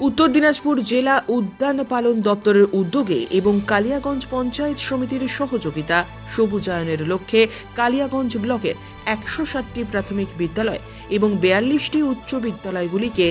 উত্তর দিনাজপুর জেলা উদ্যান পালন দপ্তরের উদ্যোগে এবং কালিয়াগঞ্জ পঞ্চায়েত সমিতির সহযোগিতা সবুজায়নের লক্ষ্যে কালিয়াগঞ্জ ব্লকের ১৬০টি প্রাথমিক বিদ্যালয় এবং ৪২টি উচ্চ বিদ্যালয়গুলিকে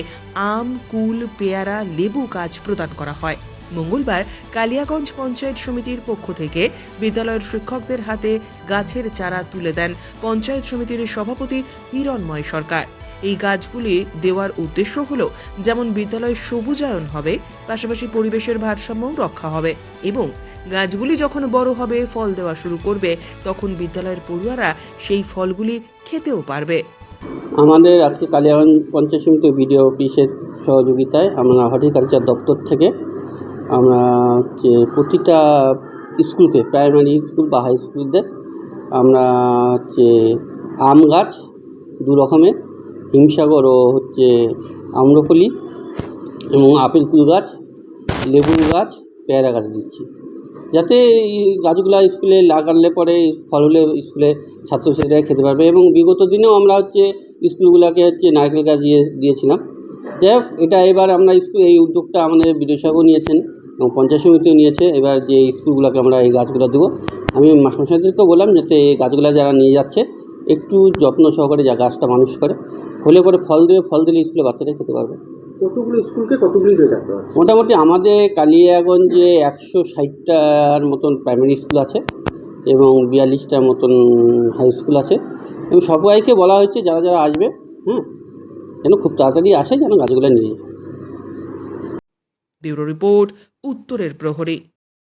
আম, কুল, পেয়ারা, লেবু গাছ প্রদান করা হয়। মঙ্গলবার কালিয়াগঞ্জ পঞ্চায়েত সমিতির পক্ষ থেকে বিদ্যালয়ের শিক্ষকদের হাতে গাছের চারা তুলে দেন পঞ্চায়েত সমিতির সভাপতি হিরণময় সরকার। এই গাছগুলি দেওয়ার উদ্দেশ্য হলো যেমন বিদ্যালয়ের সবুজায়ন হবে, পাশাপাশি পরিবেশের ভারসাম্যও রক্ষা হবে এবং গাছগুলি যখন বড় হবে, ফল দেওয়া শুরু করবে, তখন বিদ্যালয়ের পড়ুয়ারা সেই ফলগুলি খেতেও পারবে। আমাদের আজকে কালিয়াগঞ্জ পঞ্চায়েত সমিতি বিডিও অফিসের সহযোগিতায় আমরা হর্টিকালচার দপ্তর থেকে আমরা প্রতিটা স্কুলকে, প্রাইমারি স্কুল বা হাই স্কুলদের আমরা আম গাছ 2 রকমের, হিমসাগর ও আম্রপলি, এবং আপেল কুল গাছ, লেবু গাছ, পেয়ারা গাছ দিচ্ছি, যাতে এই গাছগুলো স্কুলে লাগালে পরে ফল হলে স্কুলে ছাত্রছাত্রীরা খেতে পারবে। এবং বিগত দিনেও আমরা স্কুলগুলোকে নারকেল গাছ দিয়েছিলাম। যাই হোক, এটা এবার আমরা এই উদ্যোগটা আমাদের বিডিও সাহেবও নিয়েছেন এবং পঞ্চায়েত সমিতিও নিয়েছে। এবার যে স্কুলগুলোকে আমরা এই গাছগুলো দেবো, আমি মাস্টারমশাইদেরকেও বললাম যাতে এই গাছগুলো যারা নিয়ে যাচ্ছে একটু যত্ন সহকারে যা গাছটা মানুষ করে, হলে পরে ফল দিলে স্কুলে বাচ্চারা খেতে পারবে। কতগুলো স্কুলকে কতগুলি হয়ে থাকতে পারে? মোটামুটি আমাদের কালিয়াগঞ্জে ১৬০টার মতন প্রাইমারি স্কুল আছে এবং ৪২টার মতন হাই স্কুল আছে, এবং সবাইকে বলা হয়েছে যারা যারা আসবে যেন খুব তাড়াতাড়ি আসে, যেন গাছগুলো নিয়ে যায়। ব্যুরো রিপোর্ট, উত্তরের প্রহরী।